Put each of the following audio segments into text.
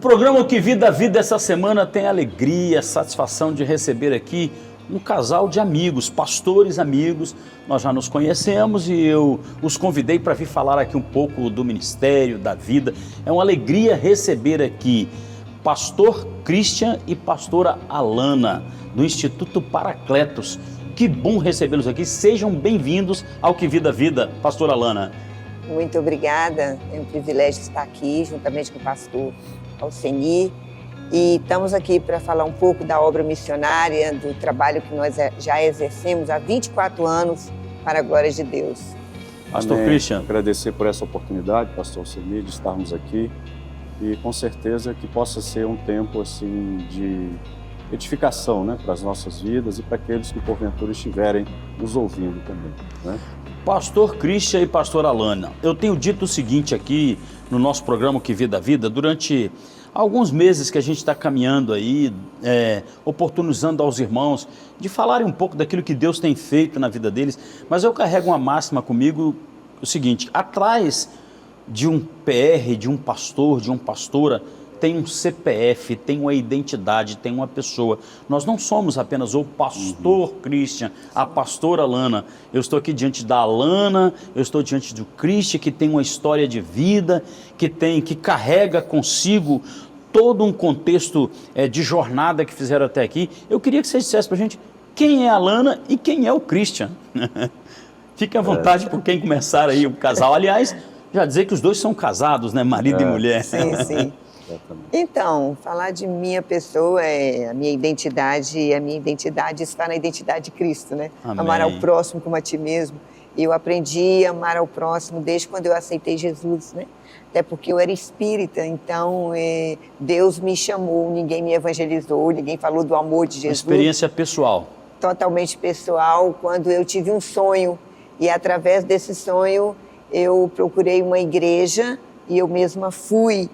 programa O Que Vida a Vida essa semana tem a alegria, a satisfação de receber aqui um casal de amigos, pastores amigos. Nós já nos conhecemos e eu os convidei para vir falar aqui um pouco do ministério, da vida. É uma alegria receber aqui pastor Christian e pastora Alana, do Instituto Paracletos. Que bom recebê-los aqui, sejam bem-vindos ao Que Vida a Vida, pastora Alana. Muito obrigada, é um privilégio estar aqui juntamente com o pastor Alceni, e estamos aqui para falar um pouco da obra missionária, do trabalho que nós já exercemos há 24 anos para a glória de Deus. Pastor Christian. Agradecer por essa oportunidade, pastor Alceni, de estarmos aqui, e com certeza que possa ser um tempo assim de edificação, né, para as nossas vidas e para aqueles que porventura estiverem nos ouvindo também, né? Pastor Christian e pastor Alana, eu tenho dito o seguinte aqui no nosso programa Que Vida a Vida, durante alguns meses que a gente está caminhando aí, oportunizando aos irmãos de falarem um pouco daquilo que Deus tem feito na vida deles, mas eu carrego uma máxima comigo, o seguinte: atrás de um PR, de um pastor, de uma pastora, tem um CPF, tem uma identidade, tem uma pessoa. Nós não somos apenas o pastor Christian, a pastora Alana. Eu estou aqui diante da Alana, eu estou diante do Christian, que tem uma história de vida, que carrega consigo todo um contexto de jornada que fizeram até aqui. Eu queria que vocês dissessem para a gente quem é a Alana e quem é o Christian. Fique à vontade por quem começar aí o casal. Aliás, já dizer que os dois são casados, né? Marido e mulher. Sim, sim. Então, falar de minha pessoa é a minha identidade está na identidade de Cristo, né? Amém. Amar ao próximo como a ti mesmo. Eu aprendi a amar ao próximo desde quando eu aceitei Jesus, né? Até porque eu era espírita, então Deus me chamou, ninguém me evangelizou, ninguém falou do amor de Jesus. Uma experiência pessoal. Totalmente pessoal, quando eu tive um sonho e através desse sonho eu procurei uma igreja e eu mesma fui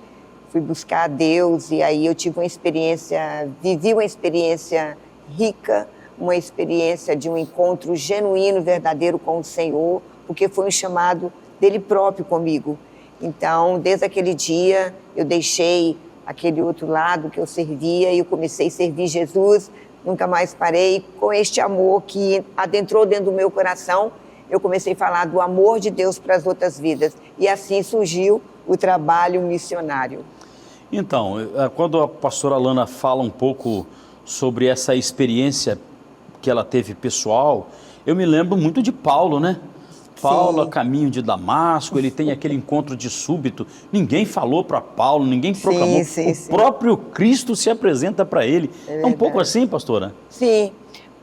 buscar a Deus, e aí eu tive uma experiência, vivi uma experiência rica, uma experiência de um encontro genuíno, verdadeiro com o Senhor, porque foi um chamado dele próprio comigo. Então, desde aquele dia, eu deixei aquele outro lado que eu servia e eu comecei a servir Jesus, nunca mais parei. Com este amor que adentrou dentro do meu coração, eu comecei a falar do amor de Deus para as outras vidas, e assim surgiu o trabalho missionário. Então, quando a pastora Alana fala um pouco sobre essa experiência que ela teve pessoal, eu me lembro muito de Paulo, né? Paulo, a caminho de Damasco, ele tem aquele encontro de súbito, ninguém falou para Paulo, ninguém proclamou, o próprio Cristo se apresenta para ele. É um pouco assim, pastora? Sim,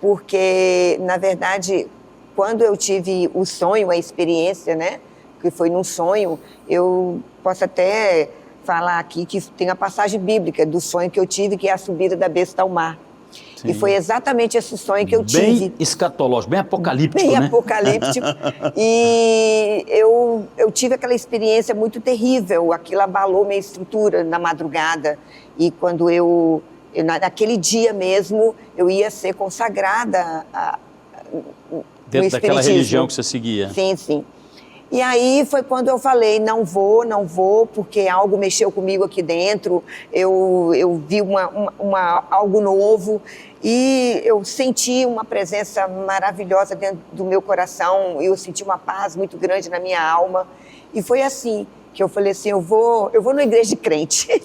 porque, na verdade, quando eu tive o sonho, a experiência, né, que foi num sonho, eu posso até falar aqui que tem a passagem bíblica do sonho que eu tive, que é a subida da besta ao mar. Sim. E foi exatamente esse sonho que eu tive. Bem escatológico, bem apocalíptico, bem né? Apocalíptico. E eu tive aquela experiência muito terrível, aquilo abalou minha estrutura na madrugada. E quando naquele dia mesmo, eu ia ser consagrada dentro daquela religião que você seguia. Sim, sim. E aí foi quando eu falei, não vou, porque algo mexeu comigo aqui dentro, eu vi algo novo e eu senti uma presença maravilhosa dentro do meu coração, eu senti uma paz muito grande na minha alma, e foi assim que eu falei assim, eu vou na igreja de crente.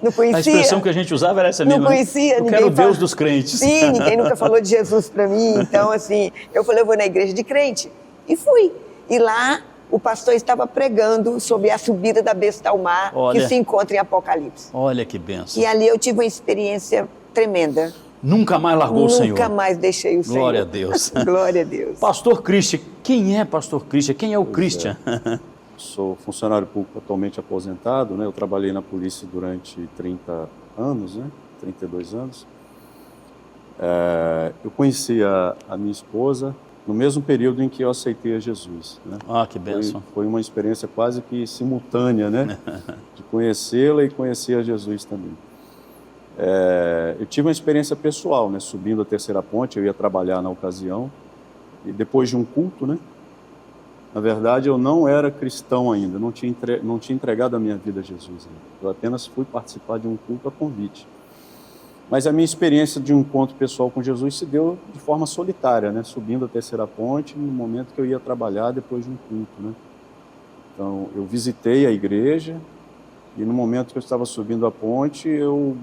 Não conhecia. A expressão que a gente usava era essa mesma. Não conhecia. Eu quero o Deus dos crentes. Sim, ninguém nunca falou de Jesus para mim, então assim, eu falei, eu vou na igreja de crente, e fui. E lá o pastor estava pregando sobre a subida da besta ao mar, que se encontra em Apocalipse. Olha que bênção. E ali eu tive uma experiência tremenda. Nunca mais largou o Senhor. Nunca mais deixei o Senhor. Glória a Deus. Glória a Deus. Pastor Christian, quem é pastor Christian? Quem é o Christian? Sou funcionário público atualmente aposentado, né? Eu trabalhei na polícia durante 30 anos, né? 32 anos. Eu conheci a minha esposa no mesmo período em que eu aceitei a Jesus, né? Ah, que bênção. Foi uma experiência quase que simultânea, né? De conhecê-la e conhecer a Jesus também. Eu tive uma experiência pessoal, né? Subindo a terceira ponte, eu ia trabalhar na ocasião, e depois de um culto, né? Na verdade, eu não era cristão ainda, não tinha entregado a minha vida a Jesus ainda. Eu apenas fui participar de um culto a convite. Mas a minha experiência de um encontro pessoal com Jesus se deu de forma solitária, né? Subindo a Terceira Ponte, no momento que eu ia trabalhar depois de um culto, né? Então, eu visitei a igreja e no momento que eu estava subindo a ponte, eu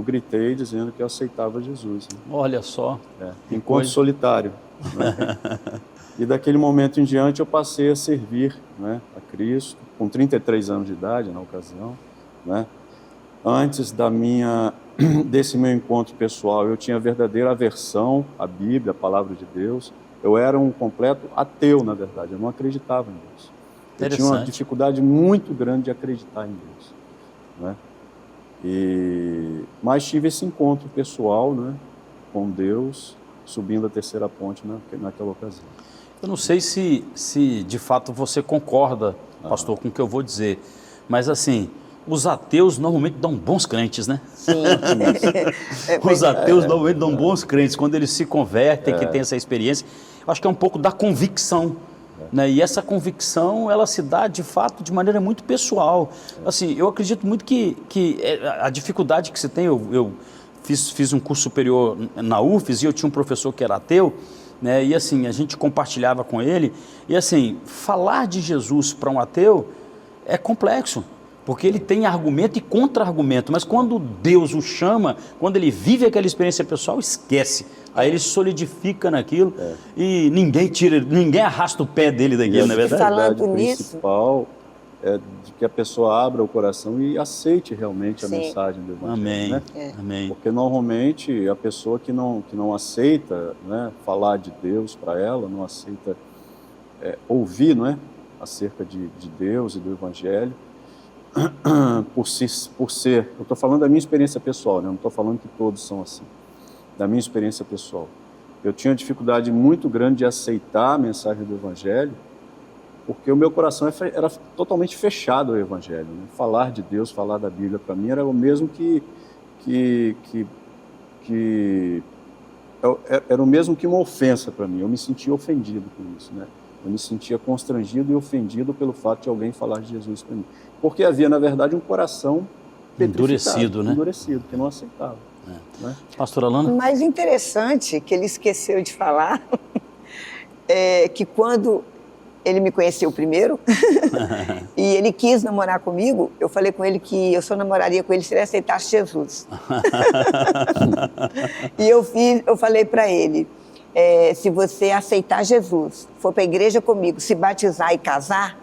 gritei dizendo que eu aceitava Jesus. Né? Olha só. Encontro solitário. Né? E daquele momento em diante eu passei a servir, né, a Cristo, com 33 anos de idade na ocasião. Né? Antes desse meu encontro pessoal, eu tinha verdadeira aversão à Bíblia, à Palavra de Deus. Eu era um completo ateu, na verdade, eu não acreditava em Deus. Eu tinha uma dificuldade muito grande de acreditar em Deus. Né? Mas tive esse encontro pessoal, né, com Deus, subindo a Terceira Ponte naquela ocasião. Eu não sei se de fato você concorda, pastor, com o que eu vou dizer, mas assim, os ateus normalmente dão bons crentes, né? Sim. Os ateus normalmente dão bons crentes, quando eles se convertem, que tem essa experiência. Eu acho que é um pouco da convicção, né? E essa convicção, ela se dá de fato de maneira muito pessoal. Assim, eu acredito muito que a dificuldade que se tem, eu fiz um curso superior na UFES e eu tinha um professor que era ateu, né? E assim, a gente compartilhava com ele, e assim, falar de Jesus para um ateu é complexo, porque ele tem argumento e contra-argumento, mas quando Deus o chama, quando ele vive aquela experiência pessoal, esquece. Aí ele solidifica naquilo e ninguém arrasta o pé dele daquilo, não é verdade? Falando O nisso, principal é de que a pessoa abra o coração e aceite realmente a mensagem do Evangelho. Amém. Né? Amém. Porque normalmente a pessoa que não aceita, né, falar de Deus para ela, não aceita ouvir, não é, acerca de Deus e do Evangelho, por ser, eu estou falando da minha experiência pessoal, né? Não estou falando que todos são assim, da minha experiência pessoal. Eu tinha dificuldade muito grande de aceitar a mensagem do Evangelho, porque o meu coração era totalmente fechado ao Evangelho. Né? Falar de Deus, falar da Bíblia, para mim era o mesmo era o mesmo que uma ofensa para mim. Eu me sentia ofendido com isso, né? Eu me sentia constrangido e ofendido pelo fato de alguém falar de Jesus para mim. Porque havia, na verdade, um coração endurecido, né? Endurecido, que não aceitava. Né? Pastora Alana? O mais interessante que ele esqueceu de falar é que quando ele me conheceu primeiro e ele quis namorar comigo, eu falei com ele que eu só namoraria com ele se ele aceitasse Jesus. E eu falei para ele, se você aceitar Jesus, for para a igreja comigo, se batizar e casar,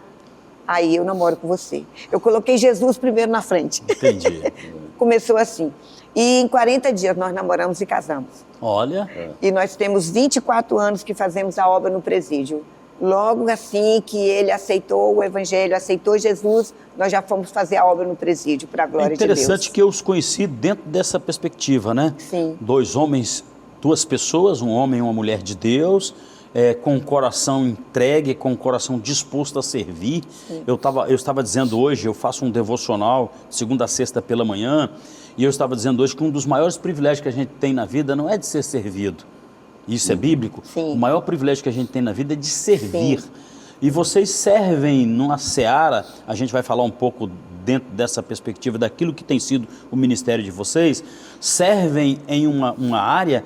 aí eu namoro com você. Eu coloquei Jesus primeiro na frente. Entendi. Começou assim. E em 40 dias nós namoramos e casamos. Olha. E nós temos 24 anos que fazemos a obra no presídio. Logo assim que ele aceitou o Evangelho, aceitou Jesus, nós já fomos fazer a obra no presídio, para a glória de Deus. É interessante que eu os conheci dentro dessa perspectiva, né? Sim. 2 homens, 2 pessoas, um homem e uma mulher de Deus, com o coração entregue, com o coração disposto a servir. Eu estava dizendo hoje, eu faço um devocional, segunda a sexta pela manhã, e eu estava dizendo hoje que um dos maiores privilégios que a gente tem na vida não é de ser servido. Isso é bíblico? Sim. O maior privilégio que a gente tem na vida é de servir. Sim. E vocês servem numa seara, a gente vai falar um pouco dentro dessa perspectiva daquilo que tem sido o ministério de vocês, servem em uma área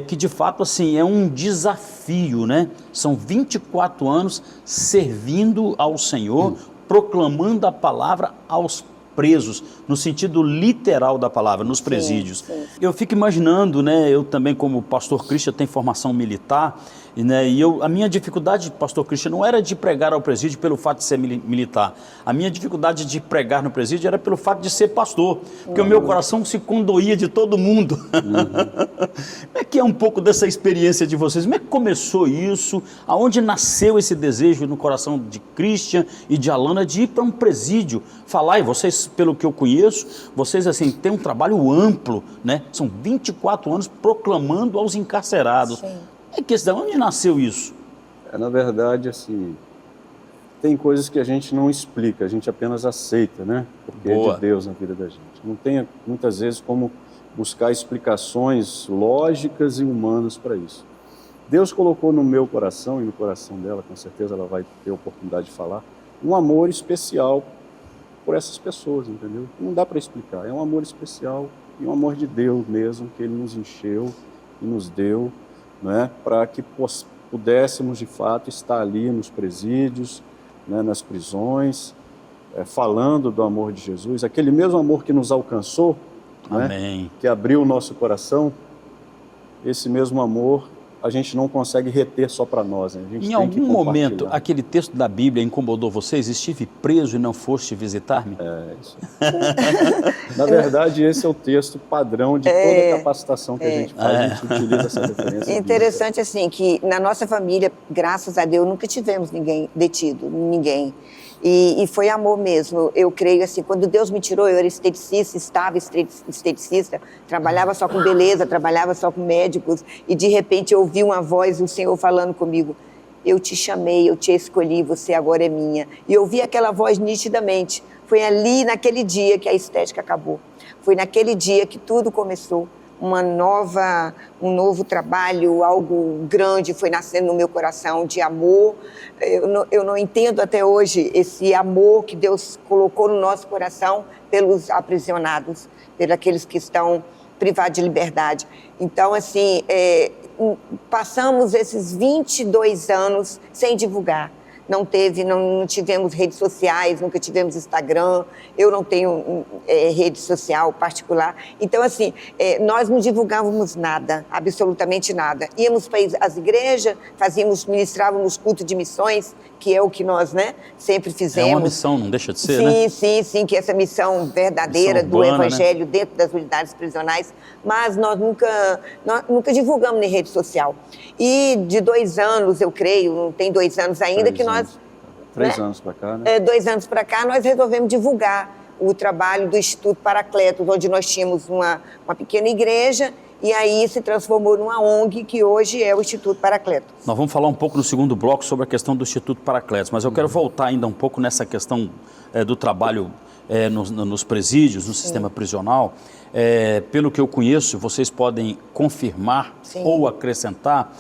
que de fato assim, é um desafio, né? São 24 anos servindo ao Senhor, proclamando a palavra aos presos, no sentido literal da palavra, nos presídios. Sim. Eu fico imaginando, né, eu também como pastor Christian tenho formação militar, né, e a minha dificuldade, pastor Christian, não era de pregar ao presídio pelo fato de ser militar. A minha dificuldade de pregar no presídio era pelo fato de ser pastor, porque o meu coração se condoía de todo mundo. Como é que é um pouco dessa experiência de vocês? Como é que começou isso? Aonde nasceu esse desejo no coração de Christian e de Alana de ir para um presídio? Falar, e vocês, pelo que eu conheço, vocês assim têm um trabalho amplo, né? São 24 anos proclamando aos encarcerados. Sim. De onde nasceu isso? Na verdade, assim, tem coisas que a gente não explica, a gente apenas aceita, né? Porque é de Deus na vida da gente. Não tem, muitas vezes, como buscar explicações lógicas e humanas para isso. Deus colocou no meu coração e no coração dela, com certeza ela vai ter a oportunidade de falar, um amor especial por essas pessoas, entendeu? Não dá para explicar, é um amor especial e um amor de Deus mesmo, que Ele nos encheu e nos deu, né, para que pudéssemos de fato estar ali nos presídios, né, nas prisões, falando do amor de Jesus, aquele mesmo amor que nos alcançou, né, que abriu o nosso coração. Esse mesmo amor a gente não consegue reter só para nós, né? A gente em tem algum que momento, aquele texto da Bíblia incomodou vocês? Estive preso e não foste visitar-me? Isso. Na verdade, esse é o texto padrão de toda a capacitação que a gente faz, a gente utiliza essa referência. É interessante assim, que na nossa família, graças a Deus, nunca tivemos ninguém detido, ninguém. E foi amor mesmo. Eu creio assim, quando Deus me tirou, eu era esteticista, estava esteticista, trabalhava só com beleza, trabalhava só com médicos, e de repente eu ouvi uma voz do Senhor falando comigo: eu te chamei, eu te escolhi, você agora é minha. E eu ouvi aquela voz nitidamente. Foi ali, naquele dia, que a estética acabou. Foi naquele dia que tudo começou. Um novo trabalho, algo grande foi nascendo no meu coração de amor. Eu não entendo até hoje esse amor que Deus colocou no nosso coração pelos aprisionados, pelos aqueles que estão privados de liberdade. Então, assim, passamos esses 22 anos sem divulgar. Não tivemos redes sociais, nunca tivemos Instagram, eu não tenho rede social particular. Então, assim, nós não divulgávamos nada, absolutamente nada. Íamos para as igrejas, ministrávamos culto de missões, que é o que nós, né, sempre fizemos. É uma missão, não deixa de ser, né? Sim, que essa missão verdadeira missão urbana, do Evangelho, né, dentro das unidades prisionais, mas nós nunca divulgamos em rede social. E de 2 anos, eu creio, não tem 2 anos ainda, que nós... 3 anos para cá, né? 2 anos para cá, nós resolvemos divulgar o trabalho do Instituto Paracletos, onde nós tínhamos uma pequena igreja, e aí se transformou numa ONG, que hoje é o Instituto Paracletos. Nós vamos falar um pouco no segundo bloco sobre a questão do Instituto Paracletos, mas eu quero voltar ainda um pouco nessa questão do trabalho nos presídios, no sistema prisional. Pelo que eu conheço, vocês podem confirmar ou acrescentar,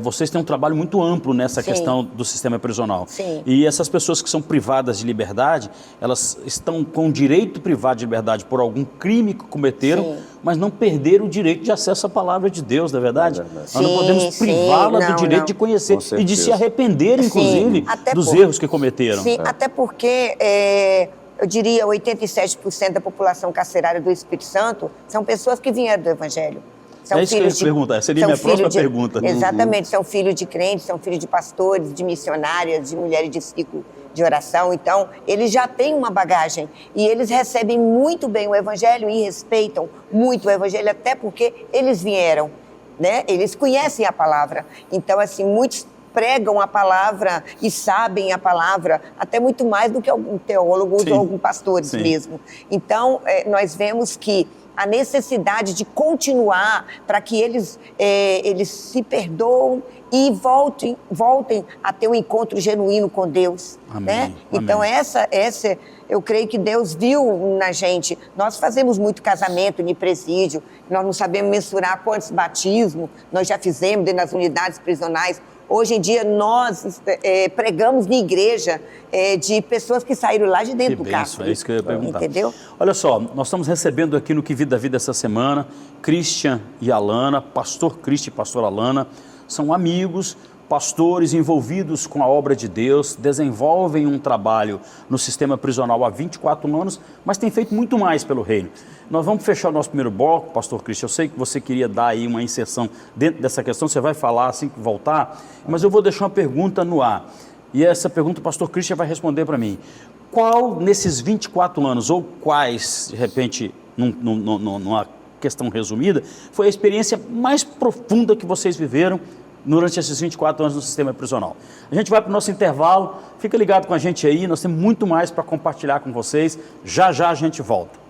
vocês têm um trabalho muito amplo nessa questão do sistema prisional. Sim. E essas pessoas que são privadas de liberdade, elas estão com direito privado de liberdade por algum crime que cometeram, mas não perderam o direito de acesso à palavra de Deus, não é verdade? Nós não podemos privá-la do direito de conhecer e de se arrepender, inclusive, dos erros que cometeram. Sim, até porque... eu diria 87% da população carcerária do Espírito Santo são pessoas que vieram do Evangelho. É isso que eu ia perguntar, seria minha próxima pergunta. Exatamente, são filhos de crentes, são filhos de pastores, de missionárias, de mulheres de ciclo de oração. Então, eles já têm uma bagagem e eles recebem muito bem o Evangelho e respeitam muito o Evangelho, até porque eles vieram, né? Eles conhecem a palavra. Então, assim, muitos pregam a palavra e sabem a palavra, até muito mais do que algum teólogo ou algum pastores mesmo. Então, nós vemos que a necessidade de continuar para que eles se perdoem e voltem a ter um encontro genuíno com Deus. Amém. Né? Então, essa eu creio que Deus viu na gente. Nós fazemos muito casamento em presídio, nós não sabemos mensurar quantos batismos nós já fizemos dentro das unidades prisionais. Hoje em dia, nós pregamos na igreja de pessoas que saíram lá de dentro do cárcere. É isso que eu ia perguntar. Entendeu? Olha só, nós estamos recebendo aqui no Que Vida a Vida essa semana, Christian e Alana, pastor Christian e pastor Alana, são amigos, pastores envolvidos com a obra de Deus, desenvolvem um trabalho no sistema prisional há 24 anos, mas têm feito muito mais pelo reino. Nós vamos fechar o nosso primeiro bloco, pastor Christian. Eu sei que você queria dar aí uma inserção dentro dessa questão, você vai falar assim que voltar, mas eu vou deixar uma pergunta no ar. E essa pergunta o pastor Christian vai responder para mim. Qual, nesses 24 anos, ou quais, de repente, numa questão resumida, foi a experiência mais profunda que vocês viveram durante esses 24 anos no sistema prisional? A gente vai para o nosso intervalo, fica ligado com a gente aí, nós temos muito mais para compartilhar com vocês. Já já a gente volta.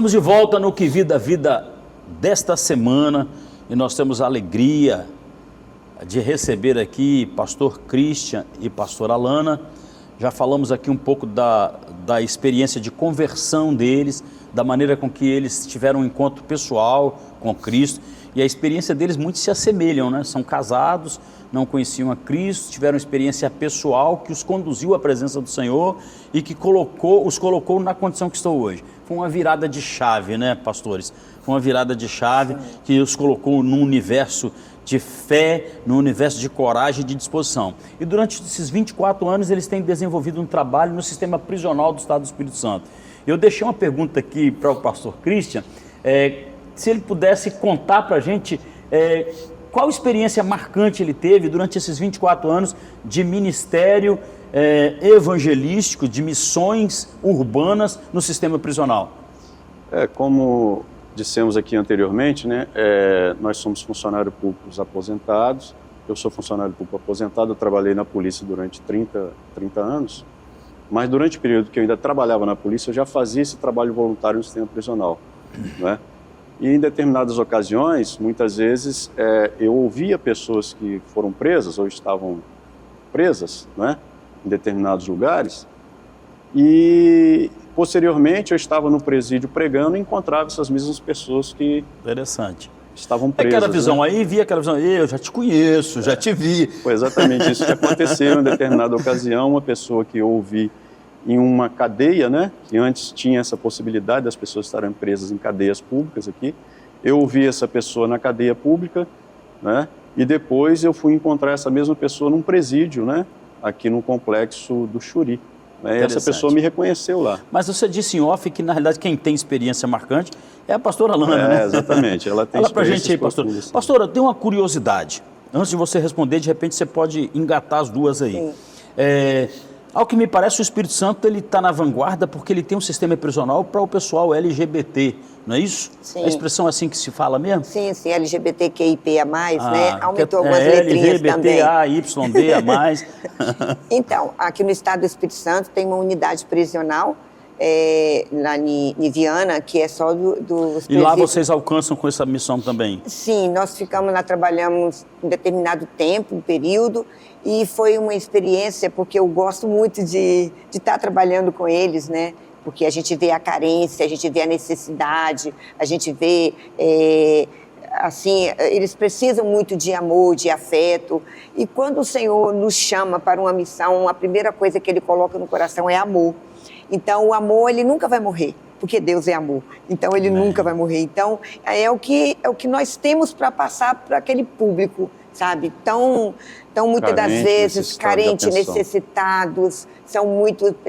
Estamos de volta no Que Vida Vida desta semana e nós temos a alegria de receber aqui pastor Christian e pastora Alana. Já falamos aqui um pouco da experiência de conversão deles, da maneira com que eles tiveram um encontro pessoal com Cristo, e a experiência deles muito se assemelham, né? São casados, não conheciam a Cristo, tiveram uma experiência pessoal que os conduziu à presença do Senhor e que os colocou na condição que estão hoje. Foi uma virada de chave, né, pastores? Foi uma virada de chave que os colocou num universo de fé, num universo de coragem e de disposição. E durante esses 24 anos eles têm desenvolvido um trabalho no sistema prisional do Estado do Espírito Santo. Eu deixei uma pergunta aqui para o pastor Christian, se ele pudesse contar para a gente qual experiência marcante ele teve durante esses 24 anos de ministério evangelístico, de missões urbanas no sistema prisional. Como dissemos aqui anteriormente, né, nós somos funcionários públicos aposentados. Eu sou funcionário público aposentado, eu trabalhei na polícia durante 30 anos, mas durante o período que eu ainda trabalhava na polícia, eu já fazia esse trabalho voluntário no sistema prisional, né? E em determinadas ocasiões, muitas vezes, eu ouvia pessoas que foram presas ou estavam presas, né, em determinados lugares, e posteriormente eu estava no presídio pregando e encontrava essas mesmas pessoas que estavam presas. Aquela visão, né? Aí via aquela visão, eu já te conheço, já te vi. Foi exatamente isso que aconteceu em determinada ocasião, uma pessoa que eu ouvi em uma cadeia, né, que antes tinha essa possibilidade das pessoas estarem presas em cadeias públicas aqui. Eu ouvi essa pessoa na cadeia pública, né, e depois eu fui encontrar essa mesma pessoa num presídio, né, aqui no complexo do Xuri. Né, e essa pessoa me reconheceu lá. Mas você disse em off que, na realidade, quem tem experiência marcante é a pastora Alana, né? Exatamente. Ela tem Fala pra gente aí, pastora. Pastora, tem uma curiosidade. Antes de você responder, de repente você pode engatar as duas aí. Ao que me parece, o Espírito Santo está na vanguarda porque ele tem um sistema prisional para o pessoal LGBT, não é isso? Sim. É a expressão assim que se fala mesmo? Sim, LGBTQIA+, né? Aumentou algumas letrinhas também. LGBTAYD+. Então, aqui no estado do Espírito Santo tem uma unidade prisional, lá em Viana, que é só dos E lá vocês alcançam com essa missão também? Sim, nós ficamos lá, trabalhamos um determinado tempo, um período, e foi uma experiência, porque eu gosto muito de estar trabalhando com eles, né? Porque a gente vê a carência, a gente vê a necessidade, a gente vê, assim, eles precisam muito de amor, de afeto. E quando o Senhor nos chama para uma missão, a primeira coisa que Ele coloca no coração é amor. Então, o amor, ele nunca vai morrer, porque Deus é amor. Então, ele nunca vai morrer. Então, é o que nós temos para passar para aquele público, sabe? Então, muitas das vezes, carentes, necessitados,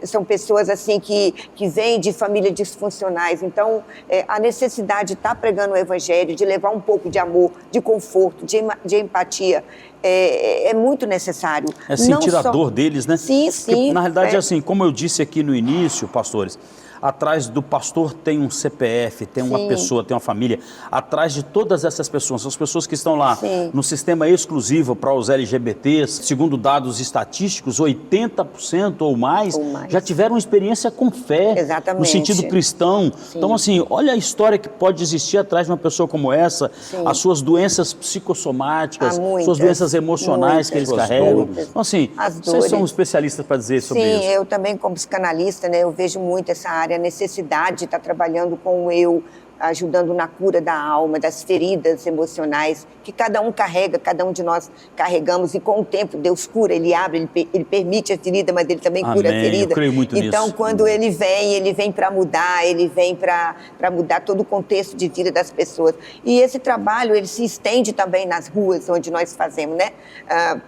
são pessoas assim que vêm de famílias disfuncionais. Então, a necessidade de estar pregando o Evangelho, de levar um pouco de amor, de conforto, de empatia, é muito necessário. É sentir a dor deles, né? Sim, Porque, na realidade, assim, como eu disse aqui no início, pastores, atrás do pastor tem um CPF, tem uma pessoa, tem uma família. Atrás de todas essas pessoas, as pessoas que estão lá no sistema exclusivo para os LGBTs, segundo dados estatísticos, 80% ou mais já tiveram uma experiência com fé. Exatamente. No sentido cristão. Então, assim, olha a história que pode existir atrás de uma pessoa como essa, as suas doenças psicossomáticas, suas doenças emocionais que eles carregam. Então, assim, vocês são especialistas para dizer sobre isso. Sim, eu também, como psicanalista, né, eu vejo muito essa área, a necessidade de estar trabalhando com o eu, ajudando na cura da alma, das feridas emocionais, que cada um carrega, cada um de nós carregamos, e com o tempo Deus cura, Ele abre, Ele permite a ferida, mas Ele também cura a ferida. Eu creio muito nisso. Então, quando Ele vem para mudar, Ele vem para mudar todo o contexto de vida das pessoas. E esse trabalho, ele se estende também nas ruas onde nós fazemos, né?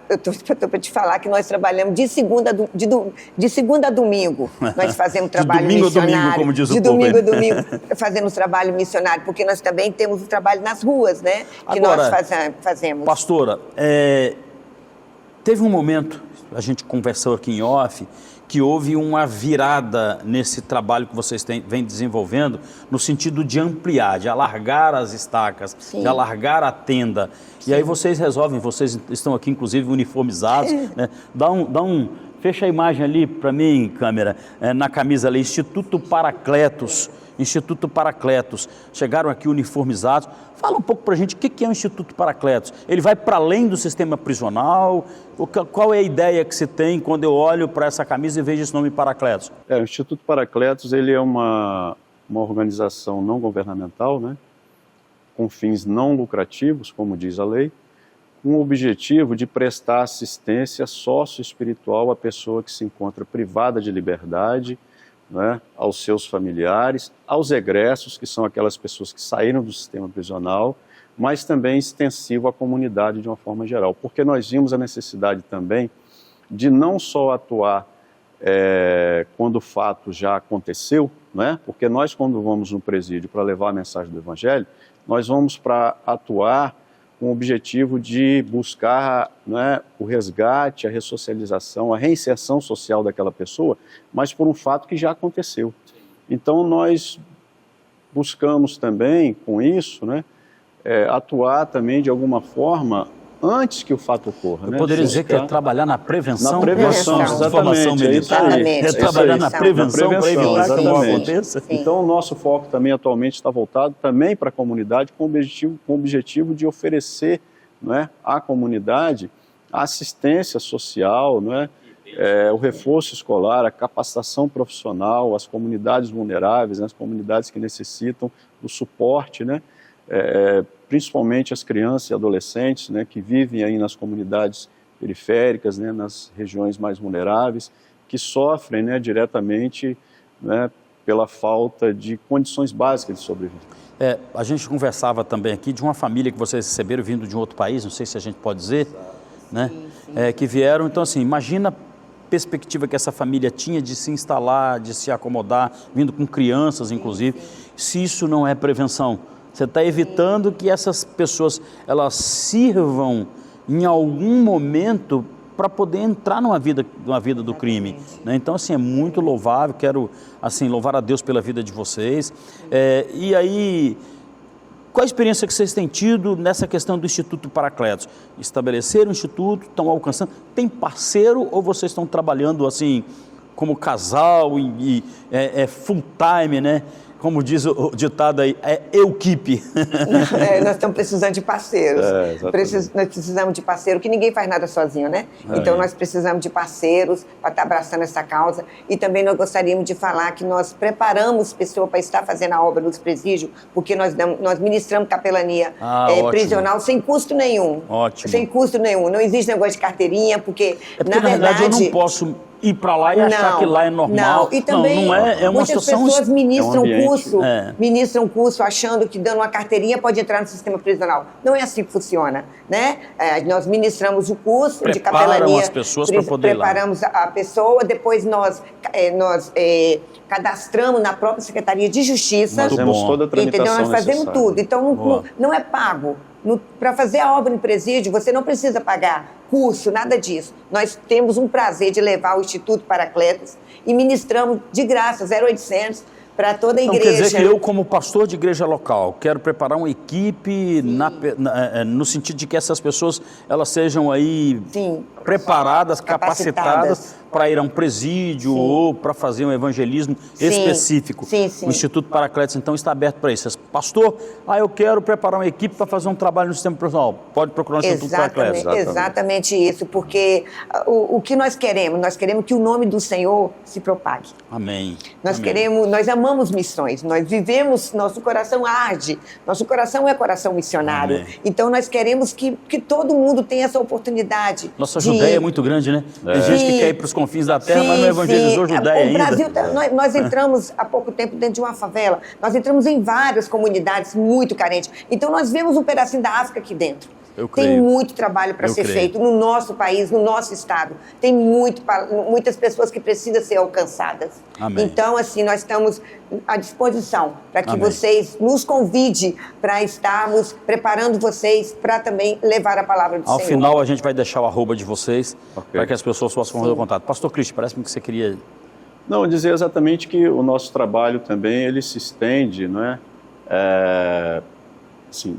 Eu estou para te falar que nós trabalhamos de segunda a domingo, nós fazemos trabalho missionário. De domingo a domingo, como diz o povo. De domingo a domingo, fazemos trabalho missionário, porque nós também temos o trabalho nas ruas, né? Que agora, nós fazemos. Pastora, teve um momento, a gente conversou aqui em off, que houve uma virada nesse trabalho que vocês vêm desenvolvendo, no sentido de ampliar, de alargar as estacas, de alargar a tenda. E aí vocês resolvem, vocês estão aqui inclusive uniformizados, né? Fecha a imagem ali para mim, câmera, na camisa ali, Instituto Paracletos. Instituto Paracletos. Chegaram aqui uniformizados. Fala um pouco para a gente o que é o Instituto Paracletos. Ele vai para além do sistema prisional? Qual é a ideia que se tem quando eu olho para essa camisa e vejo esse nome Paracletos? O Instituto Paracletos ele é uma organização não governamental, né, com fins não lucrativos, como diz a lei, com o objetivo de prestar assistência socioespiritual à pessoa que se encontra privada de liberdade, né, aos seus familiares, aos egressos, que são aquelas pessoas que saíram do sistema prisional, mas também extensivo à comunidade de uma forma geral, porque nós vimos a necessidade também de não só atuar quando o fato já aconteceu, né, porque nós quando vamos no presídio para levar a mensagem do Evangelho, nós vamos para atuar com o objetivo de buscar, né, o resgate, a ressocialização, a reinserção social daquela pessoa, mas por um fato que já aconteceu. Então nós buscamos também, com isso, né, atuar também de alguma forma antes que o fato ocorra. Eu poderia dizer que é trabalhar na prevenção? Na prevenção, formação militar. É trabalhar na prevenção para evitar que não aconteça. Então o nosso foco também atualmente está voltado também para a comunidade com o objetivo de oferecer, não é, à comunidade a assistência social, não é, o reforço escolar, a capacitação profissional, as comunidades vulneráveis, né, as comunidades que necessitam do suporte, né, principalmente as crianças e adolescentes, né, que vivem aí nas comunidades periféricas, né, nas regiões mais vulneráveis, que sofrem, né, diretamente, né, pela falta de condições básicas de sobrevivência. A gente conversava também aqui de uma família que vocês receberam vindo de um outro país, não sei se a gente pode dizer, né, que vieram. Então, assim, imagina a perspectiva que essa família tinha de se instalar, de se acomodar, vindo com crianças, inclusive, se isso não é prevenção. Você está evitando que essas pessoas, elas sirvam em algum momento para poder entrar numa vida do crime, né? Então, assim, é muito louvável, quero, assim, louvar a Deus pela vida de vocês. E aí, qual a experiência que vocês têm tido nessa questão do Instituto Paracletos? Estabeleceram o Instituto, estão alcançando, tem parceiro ou vocês estão trabalhando, assim, como casal e full time, né? Como diz o ditado aí, equipe. Nós estamos precisando de parceiros. Nós precisamos de parceiro, que ninguém faz nada sozinho, né? Então nós precisamos de parceiros para estar abraçando essa causa. E também nós gostaríamos de falar que nós preparamos pessoas para estar fazendo a obra nos presídios, porque nós ministramos capelania prisional sem custo nenhum. Ótimo. Sem custo nenhum. Não existe negócio de carteirinha, porque na verdade eu não posso ir para lá e achar que lá é normal. Não, e também não é uma muitas situação... pessoas ministram curso achando que dando uma carteirinha pode entrar no sistema prisional. Não é assim que funciona, né? Nós ministramos o curso de capelania. As pessoas para poder preparamos a pessoa, depois nós cadastramos na própria Secretaria de Justiça. Nós fazemos toda a tramitação necessária. Nós fazemos tudo. Então não é pago. Para fazer a obra no presídio, você não precisa pagar curso, nada disso. Nós temos um prazer de levar o Instituto Paracletos e ministramos de graça, 0800, para toda a igreja. Quer dizer que eu, como pastor de igreja local, quero preparar uma equipe no sentido de que essas pessoas elas sejam aí preparadas, capacitadas para ir a um presídio ou para fazer um evangelismo específico. O Instituto Paracletos, então, está aberto para isso. Pastor, eu quero preparar uma equipe para fazer um trabalho no sistema prisional. Pode procurar o Instituto Paracletos. Exatamente isso, porque o que nós queremos que o nome do Senhor se propague. Amém. Nós amamos missões, nós vivemos, nosso coração arde, nosso coração é coração missionário. Amém. Então nós queremos que todo mundo tenha essa oportunidade. Nossa Judéia é muito grande, né? Tem gente que quer ir para os confins da terra, mas não evangelizou Judéia ainda. O Brasil, nós entramos há pouco tempo dentro de uma favela, nós entramos em várias comunidades muito carentes. Então nós vemos um pedacinho da África aqui dentro. Tem muito trabalho para ser feito no nosso país, no nosso estado. Tem muitas pessoas que precisam ser alcançadas. Amém. Então, assim, nós estamos à disposição para que vocês nos convidem para estarmos preparando vocês para também levar a palavra do Senhor. Ao final, a gente vai deixar o @de vocês para que as pessoas possam fazer o contato. Pastor Cristian, parece-me que você queria... Não, dizer exatamente que o nosso trabalho também, ele se estende, não é? Assim,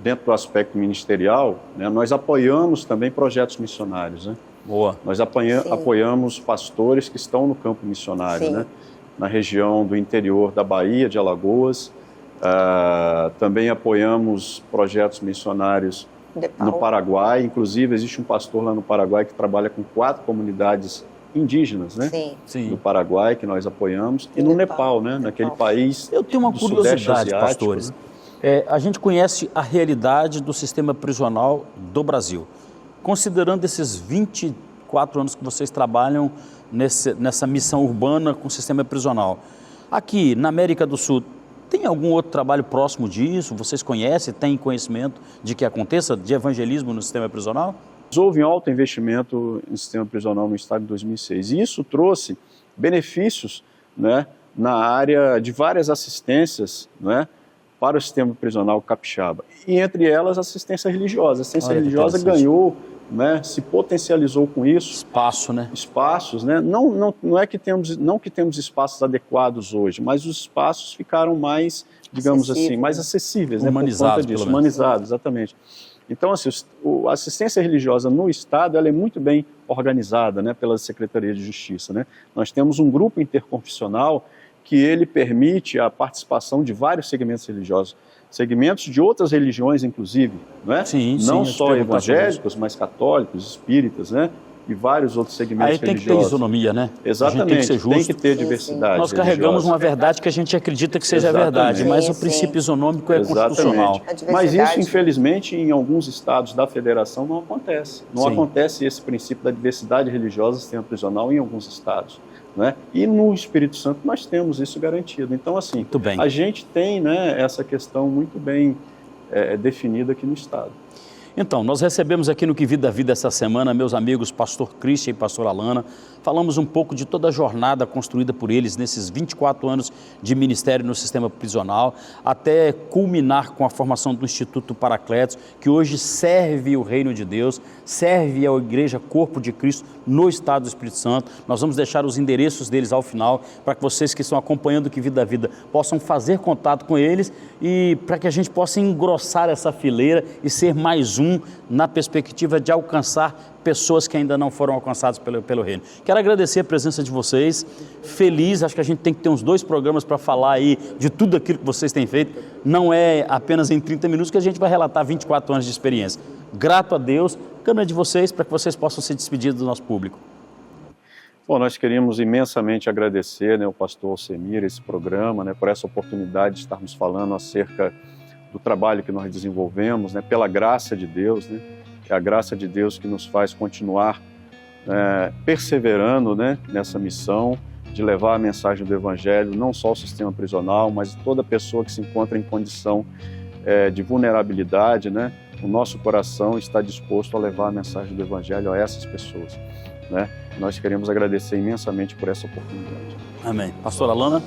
dentro do aspecto ministerial, né, nós apoiamos também projetos missionários, né? Boa. Nós apoiamos pastores que estão no campo missionário, né? Na região do interior da Bahia, de Alagoas. Também apoiamos projetos missionários no Paraguai. Inclusive, existe um pastor lá no Paraguai que trabalha com 4 comunidades indígenas, né? Sim. Do Paraguai, que nós apoiamos. E no Nepal, né? Naquele país. Eu tenho uma curiosidade, pastores. Né? A gente conhece a realidade do sistema prisional do Brasil. Considerando esses 24 anos que vocês trabalham nessa missão urbana com o sistema prisional, aqui na América do Sul, tem algum outro trabalho próximo disso? Vocês conhecem, têm conhecimento de que aconteça de evangelismo no sistema prisional? Houve um alto investimento no sistema prisional no estado de 2006 e isso trouxe benefícios, né, na área de várias assistências, né, para o sistema prisional capixaba. E entre elas, assistência religiosa. A assistência religiosa ganhou, né, se potencializou com isso. Espaço, né? Espaços, né? Não é que temos espaços adequados hoje, mas os espaços ficaram mais, digamos assim, mais acessíveis, humanizados, né, por conta disso, humanizados, exatamente. Então, assim, a assistência religiosa no Estado, ela é muito bem organizada, né, pela Secretaria de Justiça, né? Nós temos um grupo interconfessional que ele permite a participação de vários segmentos religiosos, segmentos de outras religiões, inclusive, né? Não só evangélicos, mas católicos, espíritas, né? E vários outros segmentos religiosos. Aí tem que ter isonomia, né? Exatamente, tem que ser justo. Tem que ter diversidade. Nós carregamos uma verdade que a gente acredita que seja verdade, mas o princípio isonômico é constitucional. Mas isso, infelizmente, em alguns estados da federação não acontece. Não acontece esse princípio da diversidade religiosa no sistema prisional em alguns estados, né? E no Espírito Santo nós temos isso garantido. Então, assim, a gente tem, né, essa questão muito bem definida aqui no estado. Então, nós recebemos aqui no Que Vida Vida essa semana, meus amigos, pastor Christian e pastor Alana, falamos um pouco de toda a jornada construída por eles nesses 24 anos de ministério no sistema prisional, até culminar com a formação do Instituto Paracletos, que hoje serve o reino de Deus, serve a Igreja Corpo de Cristo no Estado do Espírito Santo. Nós vamos deixar os endereços deles ao final, para que vocês que estão acompanhando o Que Vida Vida possam fazer contato com eles e para que a gente possa engrossar essa fileira e ser mais na perspectiva de alcançar pessoas que ainda não foram alcançadas pelo reino. Quero agradecer a presença de vocês, feliz, acho que a gente tem que ter uns 2 programas para falar aí de tudo aquilo que vocês têm feito, não é apenas em 30 minutos que a gente vai relatar 24 anos de experiência. Grato a Deus, câmera de vocês, para que vocês possam se despedir do nosso público. Bom, nós queríamos imensamente agradecer, né, o pastor Alcemir, esse programa, né, por essa oportunidade de estarmos falando acerca do trabalho que nós desenvolvemos, né, pela graça de Deus, né, é a graça de Deus que nos faz continuar perseverando, né, nessa missão de levar a mensagem do Evangelho, não só ao sistema prisional, mas toda pessoa que se encontra em condição de vulnerabilidade, né, o nosso coração está disposto a levar a mensagem do Evangelho a essas pessoas, né. Nós queremos agradecer imensamente por essa oportunidade. Amém. Pastora Alana?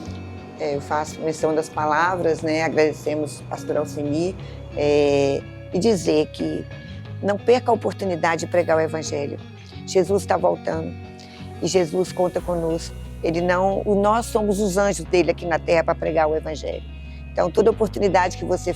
Eu faço menção das palavras, né? Agradecemos ao pastor Alcemir e dizer que não perca a oportunidade de pregar o Evangelho. Jesus está voltando e Jesus conta conosco. Nós somos os anjos dele aqui na terra para pregar o Evangelho. Então, toda oportunidade que você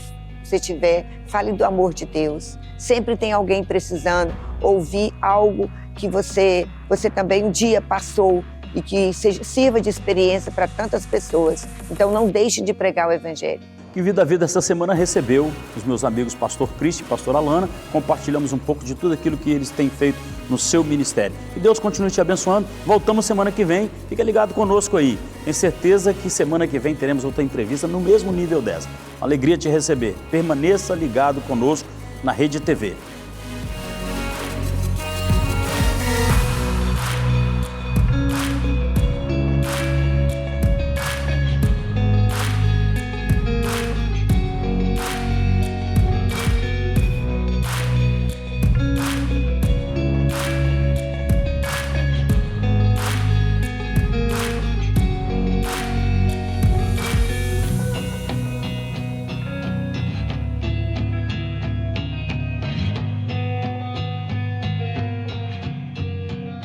tiver, fale do amor de Deus. Sempre tem alguém precisando ouvir algo que você também um dia passou e que sirva de experiência para tantas pessoas. Então não deixe de pregar o Evangelho. Que Vida Vida essa semana recebeu os meus amigos pastor Cristo e pastor Alana, compartilhamos um pouco de tudo aquilo que eles têm feito no seu ministério. Que Deus continue te abençoando, voltamos semana que vem, fica ligado conosco aí. Tenho certeza que semana que vem teremos outra entrevista no mesmo nível dessa. Alegria te receber, permaneça ligado conosco na Rede TV.